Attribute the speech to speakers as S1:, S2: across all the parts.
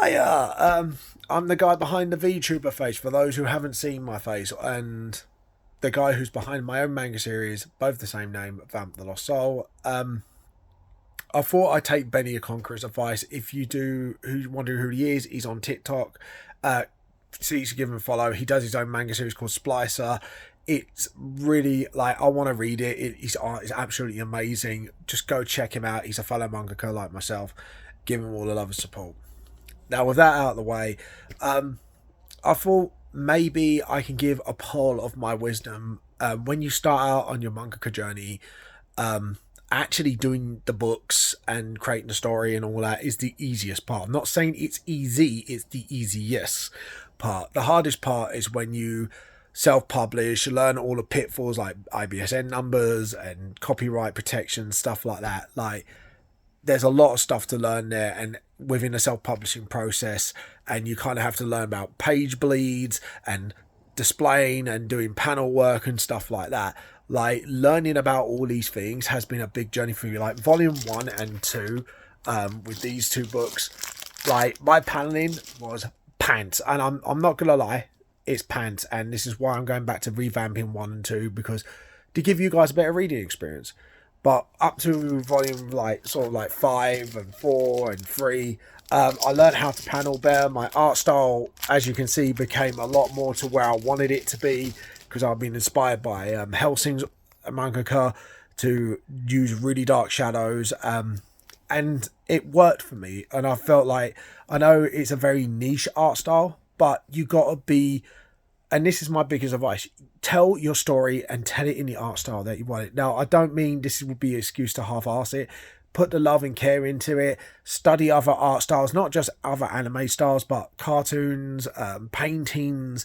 S1: Hiya, I'm the guy behind the VTuber face for those who haven't seen my face, and the guy who's behind my own manga series, both the same name, Vamp the Lost Soul. I thought I'd take Benny a Conqueror's advice. If you do, who's wondering who he is, he's on TikTok. So you should give him a follow. He does his own manga series called Splicer. It's really like I want to read it. His art is absolutely amazing. Just go check him out. He's a fellow mangaka like myself. Give him all the love and support. Now, with that out of the way, I thought maybe I can give a poll of my wisdom. When you start out on your mangaka journey, actually doing the books and creating the story and all that is the easiest part. I'm not saying it's easy, it's the easiest part. The hardest part is when you self-publish, learn all the pitfalls like IBSN numbers and copyright protection, stuff like that. Like, there's a lot of stuff to learn there, and within the self-publishing process, and you kind of have to learn about page bleeds and displaying and doing panel work and stuff like that. Like, learning about all these things has been a big journey for me. Like volume 1 and 2, with these two books, like, my paneling was pants, and I'm not gonna lie, it's pants. And this is why I'm going back to revamping 1 and 2, because to give you guys a better reading experience. But up to volume like sort of like 5 and 4 and 3, I learned how to panel better. My art style, as you can see, became a lot more to where I wanted it to be, because I've been inspired by Helsing's mangaka to use really dark shadows, and it worked for me. And I felt like, I know it's a very niche art style, but you gotta be, and this is my biggest advice, tell your story and tell it in the art style that you want it. Now, I don't mean this would be an excuse to half-ass it. Put the love and care into it. Study other art styles, not just other anime styles, but cartoons, paintings,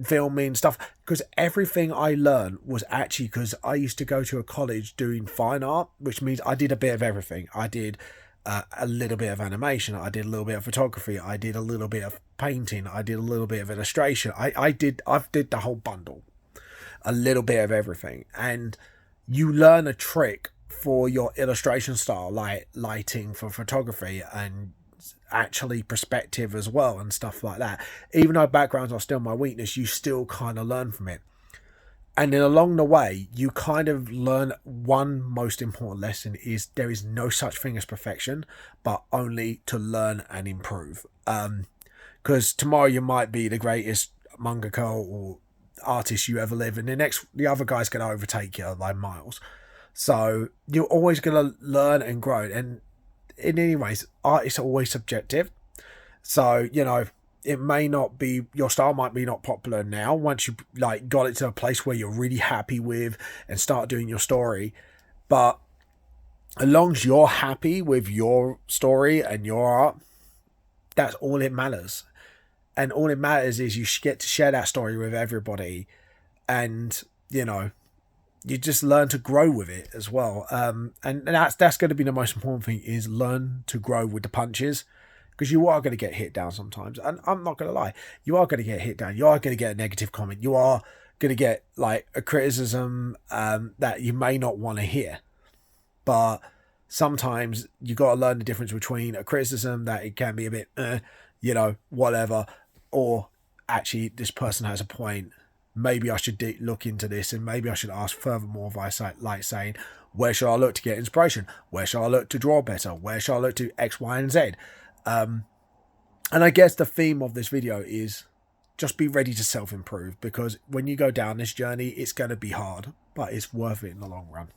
S1: filming, stuff. Because everything I learned was actually because I used to go to a college doing fine art, which means I did a bit of everything. I did a little bit of animation, I did a little bit of photography, I did a little bit of painting, I did a little bit of illustration. I did the whole bundle, a little bit of everything. And you learn a trick for your illustration style, like lighting for photography, and actually perspective as well, and stuff like that. Even though backgrounds are still my weakness, you still kind of learn from it. And then along the way, you kind of learn one most important lesson: is there is no such thing as perfection, but only to learn and improve. Because tomorrow you might be the greatest mangaka or artist you ever live, and the other guy's going to overtake you by miles. So you're always going to learn and grow. And in any ways, art is always subjective. So, it may not be, your style might be not popular now. Once you like got it to a place where you're really happy with and start doing your story, but as long as you're happy with your story and your art, that's all it matters. And all it matters is you get to share that story with everybody, and you just learn to grow with it as well. And that's going to be the most important thing, is learn to grow with the punches, because you are going to get hit down sometimes. And I'm not going to lie, you are going to get hit down. You are going to get a negative comment. You are going to get like a criticism that you may not want to hear. But sometimes you got to learn the difference between a criticism that it can be a bit, whatever, or actually this person has a point. Maybe I should look into this, and maybe I should ask further more advice, like saying, where should I look to get inspiration? Where should I look to draw better? Where should I look to X, Y, and Z? And I guess the theme of this video is just be ready to self-improve, because when you go down this journey, it's going to be hard, but it's worth it in the long run.